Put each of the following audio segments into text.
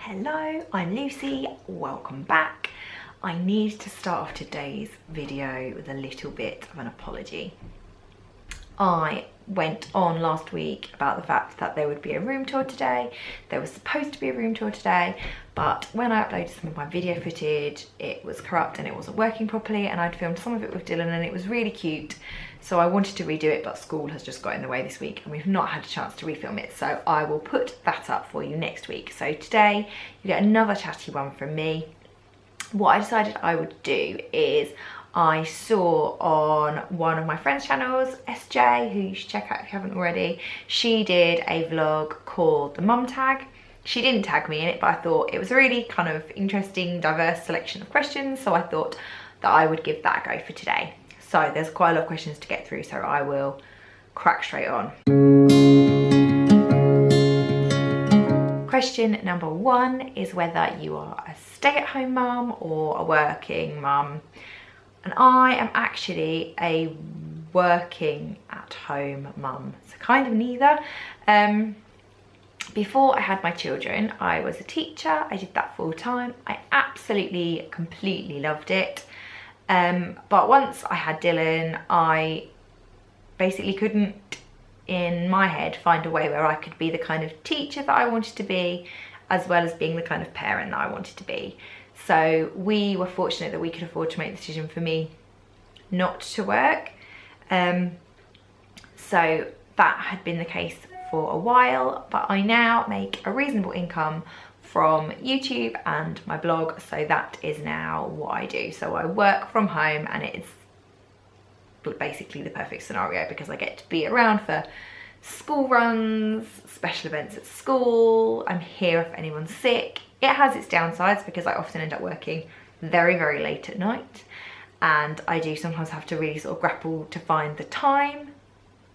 Hello, I'm Lucy, welcome back. I need to start off today's video with a little bit of an apology. I went on last week about the fact that there would be a room tour today. There was supposed to be a room tour today, but when I uploaded some of my video footage, it was corrupt and it wasn't working properly, and I'd filmed some of it with Dylan and it was really cute. So I wanted to redo it, but school has just got in the way this week and we've not had a chance to refilm it. So I will put that up for you next week. So today you get another chatty one from me. What I decided I would do is I saw on one of my friends' channels, SJ, who you should check out if you haven't already, she did a vlog called The Mum Tag. She didn't tag me in it, but I thought it was a really kind of interesting, diverse selection of questions. So I thought that I would give that a go for today. So there's quite a lot of questions to get through, so I will crack straight on. Question number one is whether you are a stay-at-home mum or a working mum. And I am actually a working at-home mum, so kind of neither. Before I had my children, I was a teacher. I did that full time. I absolutely, completely loved it. But once I had Dylan, I basically couldn't, in my head, find a way where I could be the kind of teacher that I wanted to be, as well as being the kind of parent that I wanted to be. So we were fortunate that we could afford to make the decision for me not to work. So that had been the case for a while, but I now make a reasonable income from YouTube and my blog, so that is now what I do. So I work from home and it's basically the perfect scenario because I get to be around for school runs, special events at school. I'm here if anyone's sick. It has its downsides because I often end up working very, very late at night, and I do sometimes have to really sort of grapple to find the time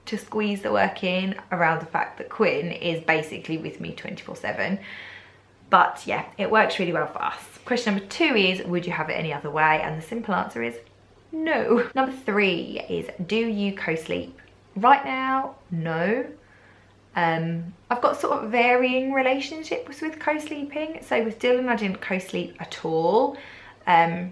to squeeze the work in around the fact that Quinn is basically with me 24/7. But yeah, it works really well for us. Question number two is, would you have it any other way? And the simple answer is no. Number three is, do you co-sleep? Right now, no. I've got sort of varying relationships with co-sleeping. So with Dylan, I didn't co-sleep at all. I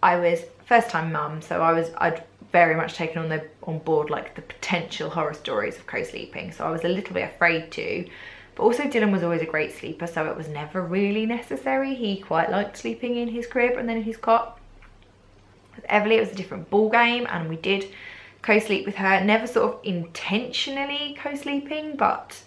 was first time mum, so I'd very much taken on board like the potential horror stories of co-sleeping. So I was a little bit afraid to. But also Dylan was always a great sleeper, so it was never really necessary. He quite liked sleeping in his crib and then in his cot. With Everly, it was a different ball game, and we did co-sleep with her. Never sort of intentionally co-sleeping, but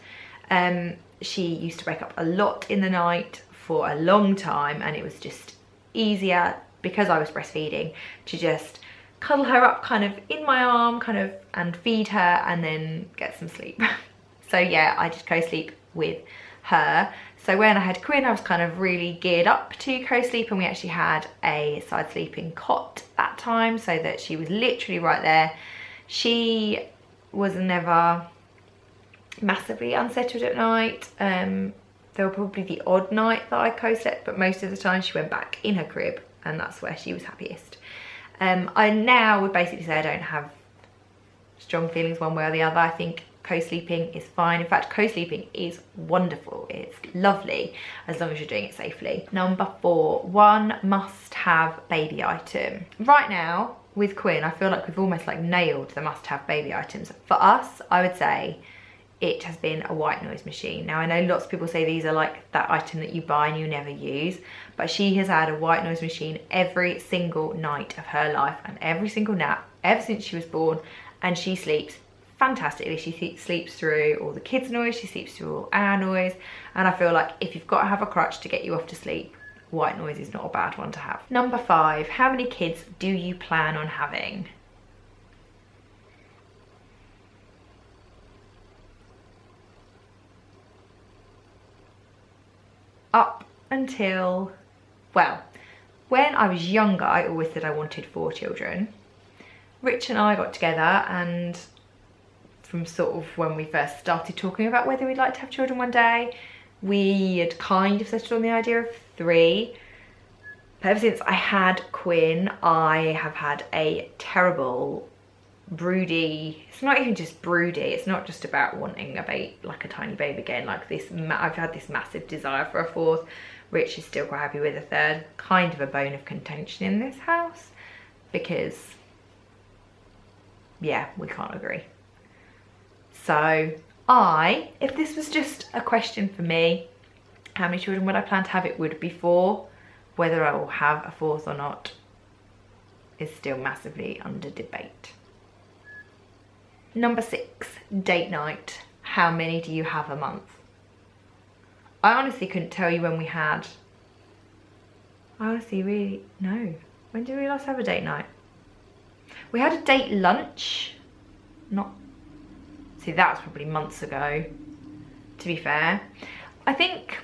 she used to wake up a lot in the night for a long time, and it was just easier because I was breastfeeding to just cuddle her up kind of in my arm and feed her and then get some sleep. So yeah, I did co-sleep with her. So when I had Quinn, I was kind of really geared up to co-sleep, and we actually had a side sleeping cot that time so that she was literally right there. She was never massively unsettled at night. There were probably the odd night that I co-slept, but most of the time she went back in her crib and that's where she was happiest. I now would basically say I don't have strong feelings one way or the other. I think co-sleeping is fine. In fact, co-sleeping is wonderful. It's lovely as long as you're doing it safely. Number four, one must-have baby item. Right now with Quinn, I feel like we've almost like nailed the must-have baby items. For us, I would say it has been a white noise machine. Now I know lots of people say these are like that item that you buy and you never use, but she has had a white noise machine every single night of her life and every single nap ever since she was born, and she sleeps fantastically. She sleeps through all the kids' noise, she sleeps through all our noise, and I feel like if you've got to have a crutch to get you off to sleep, white noise is not a bad one to have. Number five, how many kids do you plan on having? Up until, well, when I was younger, I always said I wanted 4 children. Rich and I got together, and from sort of when we first started talking about whether we'd like to have children one day, we had kind of settled on the idea of 3. But ever since I had Quinn, I have had a terrible broody. It's not even just broody. It's not just about wanting like a tiny babe again. Like this, I've had this massive desire for a fourth. Rich is still quite happy with a third. Kind of a bone of contention in this house because, yeah, we can't agree. So if this was just a question for me, how many children would I plan to have, it would be 4. Whether I will have a fourth or not is still massively under debate. Number 6, date night. How many do you have a month? I honestly couldn't tell you when we had. I honestly really, no. When did we last have a date night? We had a date lunch. See, that was probably months ago, to be fair. I think,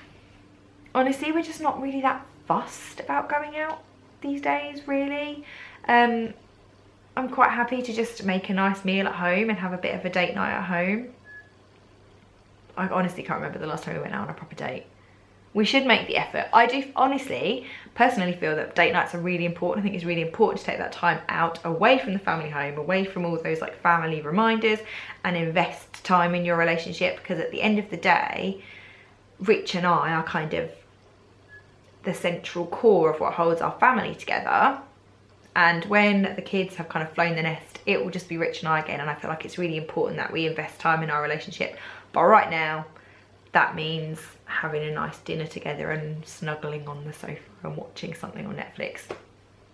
honestly, we're just not really that fussed about going out these days, really. I'm quite happy to just make a nice meal at home and have a bit of a date night at home. I honestly can't remember the last time we went out on a proper date. We should make the effort. I do honestly, personally feel that date nights are really important. I think it's really important to take that time out away from the family home, away from all those like family reminders, and invest time in your relationship, because at the end of the day, Rich and I are kind of the central core of what holds our family together. And when the kids have kind of flown the nest, it will just be Rich and I again. And I feel like it's really important that we invest time in our relationship. But right now, that means having a nice dinner together and snuggling on the sofa and watching something on Netflix.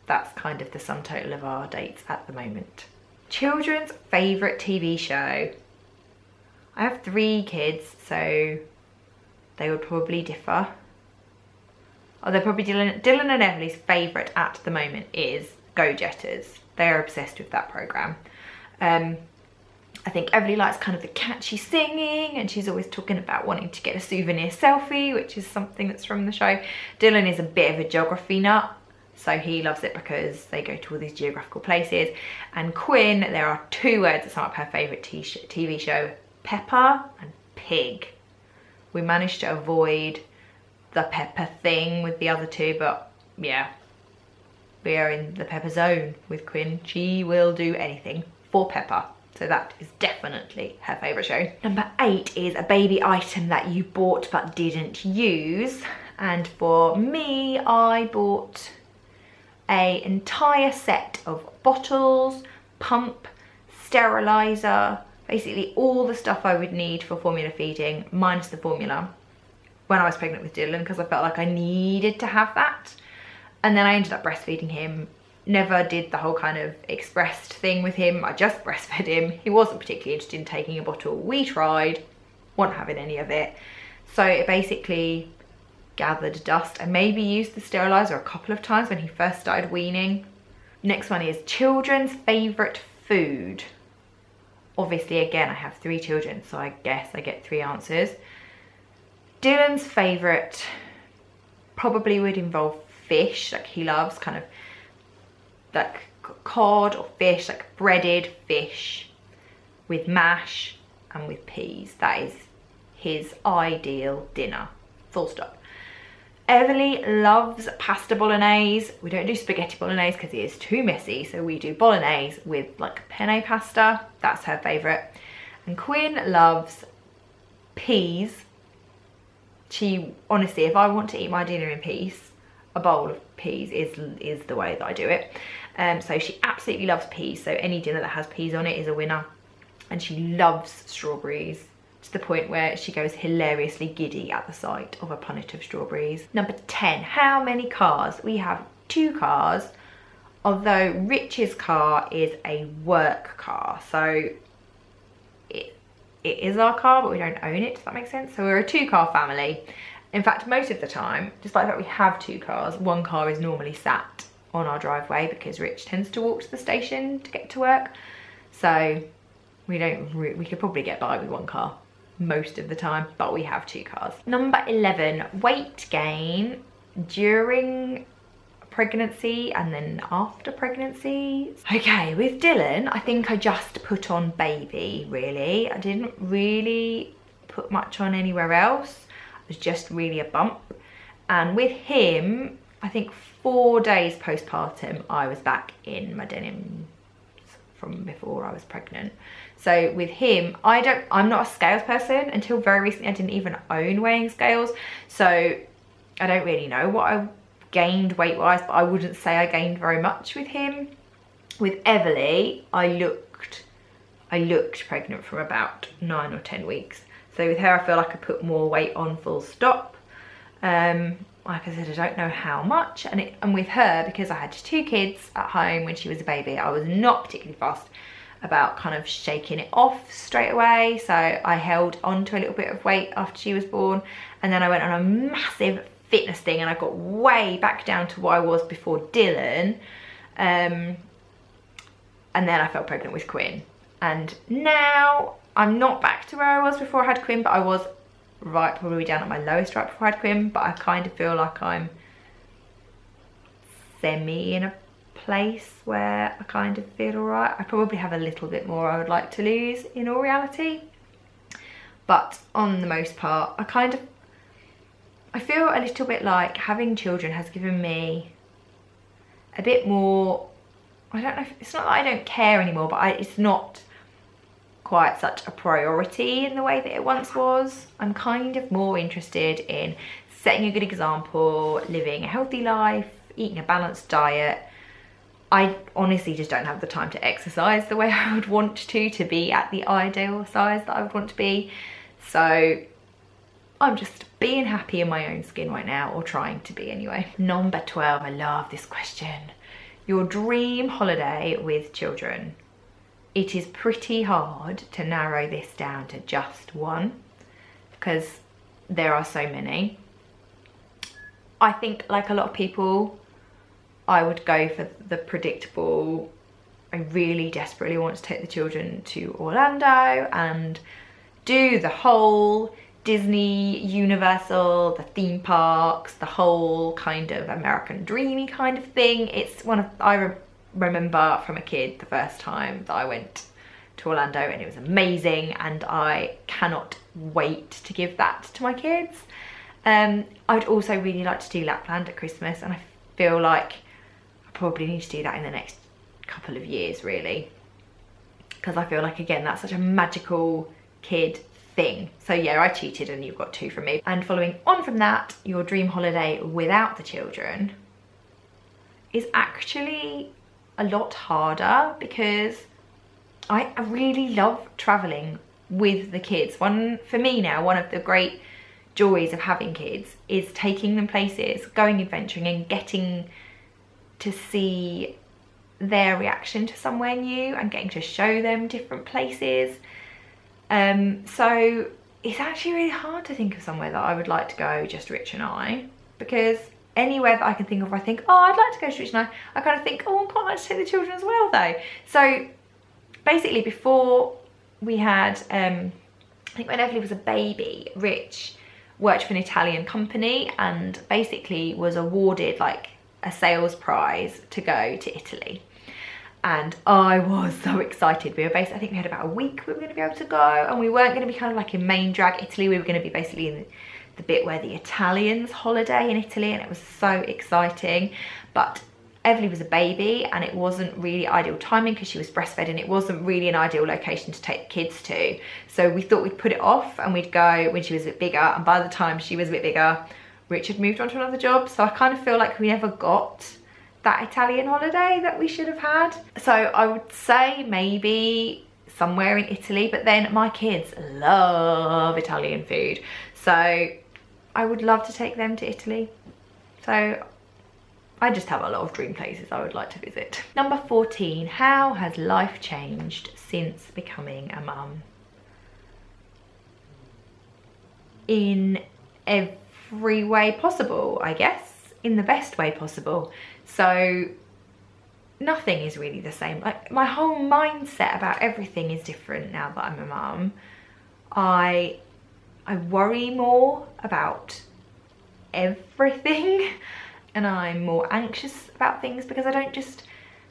That's kind of the sum total of our dates at the moment. Children's favourite TV show. I have 3 kids, so they would probably differ. Although probably Dylan and Emily's favourite at the moment is Go Jetters. They are obsessed with that programme. I think Emily likes kind of the catchy singing, and she's always talking about wanting to get a souvenir selfie, which is something that's from the show. Dylan is a bit of a geography nut, so he loves it because they go to all these geographical places. And Quinn, there are 2 words that sum up her favourite TV show: pepper and pig. We managed to avoid the pepper thing with the other 2, but yeah, we are in the pepper zone with Quinn. She will do anything for pepper. So that is definitely her favourite show. Number 8 is a baby item that you bought but didn't use. And for me, I bought an entire set of bottles, pump, steriliser, basically all the stuff I would need for formula feeding, minus the formula, when I was pregnant with Dylan, because I felt like I needed to have that. And then I ended up breastfeeding him. Never did the whole kind of expressed thing with him. I just breastfed him. He wasn't particularly interested in taking a bottle. We tried, wasn't having any of it. So it basically gathered dust. I maybe used the steriliser a couple of times when he first started weaning. Next one is children's favourite food. Obviously, again, I have 3 children, so I guess I get 3 answers. Dylan's favourite probably would involve fish. Like, he loves kind of like cod or fish, like breaded fish with mash and with peas. That is his ideal dinner, full stop. Emily loves pasta bolognese. We don't do spaghetti bolognese because it is too messy, so we do bolognese with like penne pasta. That's her favourite. And Quinn loves peas. She, honestly, if I want to eat my dinner in peace, a bowl of peas is the way that I do it. So she absolutely loves peas, so any dinner that has peas on it is a winner. And she loves strawberries, to the point where she goes hilariously giddy at the sight of a punnet of strawberries. Number 10, how many cars? We have 2 cars, although Rich's car is a work car, so it is our car, but we don't own it. Does that make sense? So we're a 2-car family. In fact, most of the time, despite that we have 2 cars, 1 car is normally sat on our driveway because Rich tends to walk to the station to get to work. So we could probably get by with 1 car most of the time, but we have 2 cars. Number 11, weight gain during pregnancy and then after pregnancy. Okay, with Dylan, I think I just put on baby, really. I didn't really put much on anywhere else. It was just really a bump. And with him, I think 4 days postpartum, I was back in my denim from before I was pregnant. So with him, I'm not a scales person. Until very recently I didn't even own weighing scales, so I don't really know what I gained weight wise, but I wouldn't say I gained very much with him. With Everly, I looked pregnant from about 9 or 10 weeks. So with her, I feel like I put more weight on, full stop. Like I said, I don't know how much. And with her, because I had 2 kids at home when she was a baby, I was not particularly fast about kind of shaking it off straight away. So I held on to a little bit of weight after she was born. And then I went on a massive fitness thing and I got way back down to what I was before Dylan. And then I fell pregnant with Quinn. And now I'm not back to where I was before I had Quinn, but I was probably down at my lowest right before I had Quinn, but I kind of feel like I'm semi in a place where I kind of feel all right. I probably have a little bit more I would like to lose in all reality, but on the most part, I feel a little bit like having children has given me a bit more, I don't know, it's not that I don't care anymore, but it's not quite such a priority in the way that it once was. I'm kind of more interested in setting a good example, living a healthy life, eating a balanced diet. I honestly just don't have the time to exercise the way I would want to be at the ideal size that I would want to be. So I'm just being happy in my own skin right now, or trying to be anyway. Number 12, I love this question. Your dream holiday with children. It is pretty hard to narrow this down to just one because there are so many. I think, like a lot of people, I would go for the predictable. I really desperately want to take the children to Orlando and do the whole Disney, Universal, the theme parks, the whole kind of American dreamy kind of thing. It's one of, I remember from a kid the first time that I went to Orlando and it was amazing, and I cannot wait to give that to my kids. I would also really like to do Lapland at Christmas, and I feel like I probably need to do that in the next couple of years, really, because I feel like, again, that's such a magical kid thing. So yeah, I cheated and you've got 2 from me. And following on from that, your dream holiday without the children is actually a lot harder, because I really love traveling with the kids. For me now, one of the great joys of having kids is taking them places, going adventuring and getting to see their reaction to somewhere new and getting to show them different places. So it's actually really hard to think of somewhere that I would like to go, just Rich and I, because anywhere that I can think of, I think, oh, I'd like to go to Rich and I kind of think, oh, I quite like to take the children as well though. So basically, before we had, I think when Everly was a baby, Rich worked for an Italian company and basically was awarded like a sales prize to go to Italy. And I was so excited. We were based, I think we had about a week we were going to be able to go, and we weren't going to be kind of like in main drag Italy. We were going to be basically in the bit where the Italians holiday in Italy, and it was so exciting. But Everly was a baby and it wasn't really ideal timing because she was breastfed, and it wasn't really an ideal location to take the kids to. So we thought we'd put it off and we'd go when she was a bit bigger, and by the time she was a bit bigger, Richard moved on to another job. So I kind of feel like we never got that Italian holiday that we should have had. So I would say maybe somewhere in Italy, but then my kids love Italian food, so I would love to take them to Italy. So I just have a lot of dream places I would like to visit. Number 14, how has life changed since becoming a mum? In every way possible, I guess, in the best way possible. So nothing is really the same. Like, my whole mindset about everything is different now that I'm a mum. I worry more about everything, and I'm more anxious about things because I don't just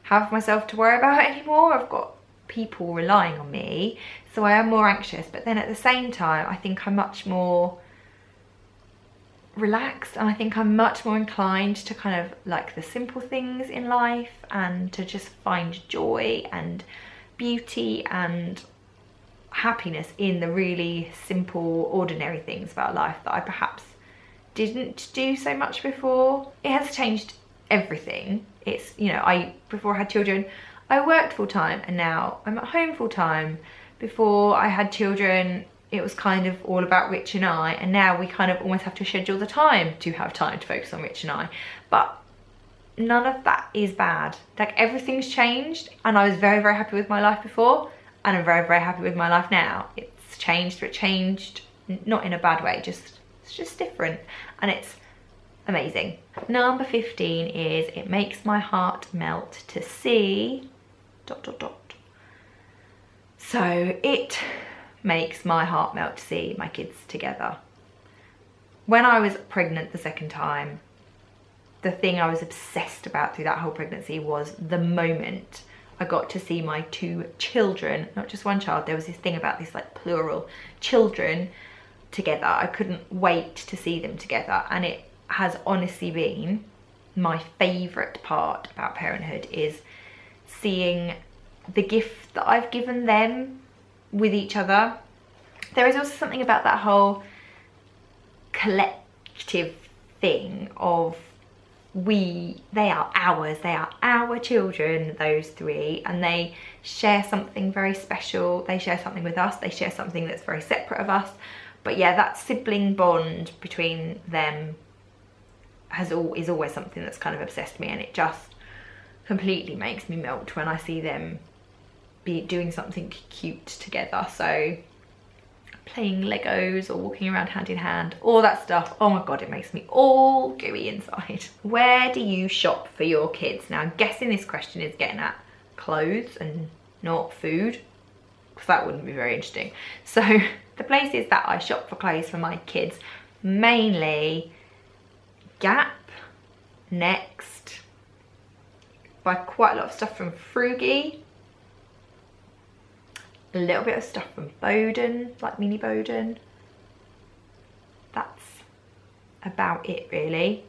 have myself to worry about anymore. I've got people relying on me, so I am more anxious. But then at the same time, I think I'm much more relaxed, and I think I'm much more inclined to kind of like the simple things in life and to just find joy and beauty and happiness in the really simple, ordinary things about life that I perhaps didn't do so much before. It has changed everything. It's, you know, before I had children, I worked full time, and now I'm at home full time. Before I had children, it was kind of all about Rich and I, and now we kind of almost have to schedule the time to have time to focus on Rich and I. But none of that is bad. Like, everything's changed, and I was very, very happy with my life before, and I'm very, very happy with my life now. It's changed, but it changed not in a bad way, it's just different, and it's amazing. Number 15 is it makes my heart melt to see ... So it makes my heart melt to see my kids together. When I was pregnant the second time, the thing I was obsessed about through that whole pregnancy was the moment I got to see my 2 children, not just one child. There was this thing about this, like, plural children together. I couldn't wait to see them together, and it has honestly been my favourite part about parenthood, is seeing the gift that I've given them with each other. There is also something about that whole collective thing of they are ours, they are our children, those 3, and they share something very special. They share something with us, they share something that's very separate of us. But yeah, that sibling bond between them is always something that's kind of obsessed me, and it just completely makes me melt when I see them be doing something cute together. So playing Legos or walking around hand in hand, all that stuff, oh my god, it makes me all gooey inside. Where do you shop for your kids? Now, I'm guessing this question is getting at clothes and not food, because that wouldn't be very interesting. So the places that I shop for clothes for my kids, mainly Gap, Next, buy quite a lot of stuff from Frugy, a little bit of stuff from Boden, like Mini Boden. That's about it, really.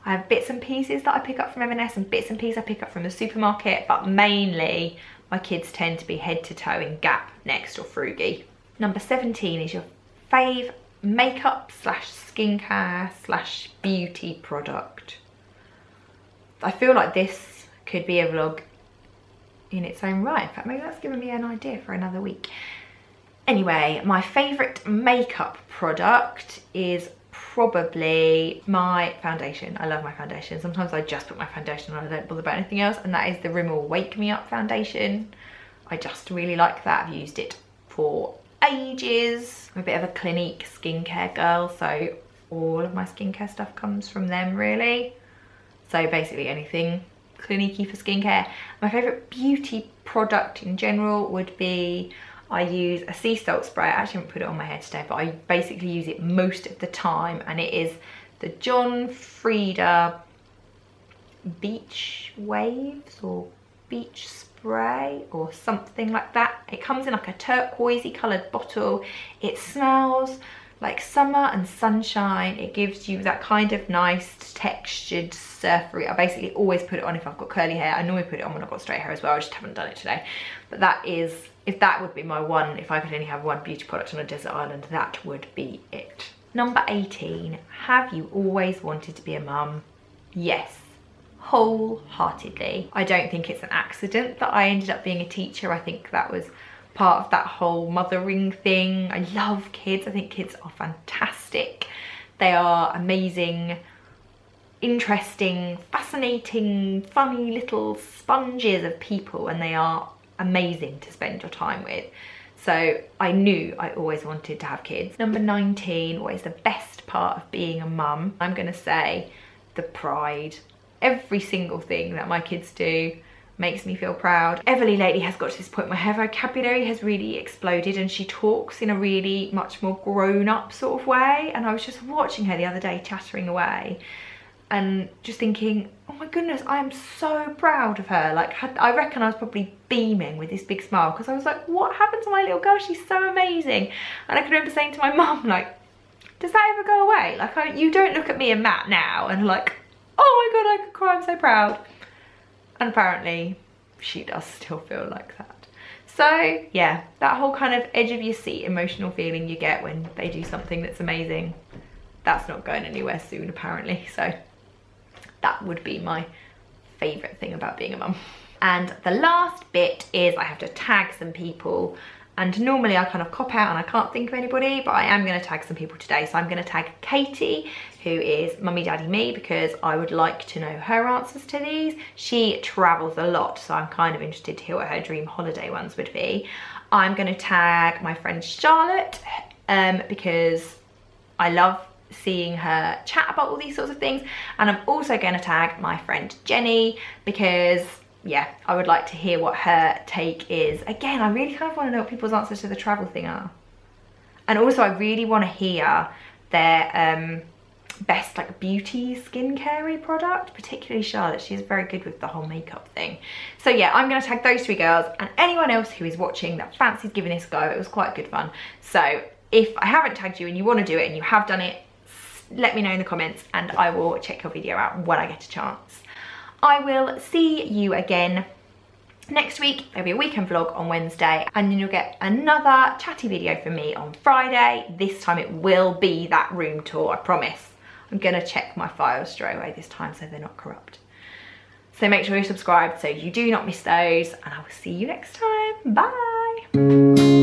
I have bits and pieces that I pick up from M&S and bits and pieces I pick up from the supermarket, but mainly my kids tend to be head to toe in Gap, Next or Frugy. Number 17 is your fave makeup / skincare / beauty product. I feel like this could be a vlog in its own right. In fact, maybe that's given me an idea for another week. Anyway, my favourite makeup product is probably my foundation. I love my foundation. Sometimes I just put my foundation on, I don't bother about anything else, and that is the Rimmel Wake Me Up foundation. I just really like that. I've used it for ages. I'm a bit of a Clinique skincare girl, so all of my skincare stuff comes from them, really. So basically anything Clinique for skincare. My favourite beauty product in general would be, I use a sea salt spray. I actually haven't put it on my hair today, but I basically use it most of the time, and it is the John Frieda Beach Waves or Beach Spray or something like that. It comes in like a turquoisey coloured bottle. It smells like summer and sunshine. It gives you that kind of nice textured surfery. I basically always put it on if I've got curly hair. I normally put it on when I've got straight hair as well. I just haven't done it today. But that is, if that would be my one, if I could only have one beauty product on a desert island, that would be it. Number 18, have you always wanted to be a mum? Yes, wholeheartedly. I don't think it's an accident that I ended up being a teacher. I think that was part of that whole mothering thing. I love kids. I think kids are fantastic. They are amazing, interesting, fascinating, funny little sponges of people, and they are amazing to spend your time with. So I knew I always wanted to have kids. Number 19, what is the best part of being a mum? I'm gonna say the pride. Every single thing that my kids do makes me feel proud. Everly lately has got to this point where her vocabulary has really exploded, and she talks in a really much more grown-up sort of way. And I was just watching her the other day chattering away and just thinking, oh my goodness, I am so proud of her. Like, I reckon I was probably beaming with this big smile, because I was like, what happened to my little girl? She's so amazing. And I can remember saying to my mum, like, does that ever go away? Like, you don't look at me and Matt now and like, oh my god, I could cry, I'm so proud. And apparently she does still feel like that. So yeah, that whole kind of edge of your seat emotional feeling you get when they do something that's amazing, that's not going anywhere soon apparently. So that would be my favourite thing about being a mum. And the last bit is I have to tag some people, and normally I kind of cop out and I can't think of anybody, but I am going to tag some people today. So I'm going to tag Katie, who is Mummy Daddy Me, because I would like to know her answers to these. She travels a lot, so I'm kind of interested to hear what her dream holiday ones would be. I'm going to tag my friend Charlotte, because I love seeing her chat about all these sorts of things. And I'm also going to tag my friend Jenny, because yeah, I would like to hear what her take is. Again, I really kind of want to know what people's answers to the travel thing are. And also I really want to hear their best like beauty skincare product, particularly Charlotte. She's very good with the whole makeup thing. So yeah, I'm going to tag those 3 girls, and anyone else who is watching that fancies giving this a go. It was quite good fun. So if I haven't tagged you and you want to do it and you have done it, let me know in the comments and I will check your video out when I get a chance. I will see you again next week. There'll be a weekend vlog on Wednesday, and then you'll get another chatty video from me on Friday. This time it will be that room tour, I promise. I'm gonna check my files straight away this time so they're not corrupt. So make sure you're subscribed so you do not miss those, and I will see you next time. Bye.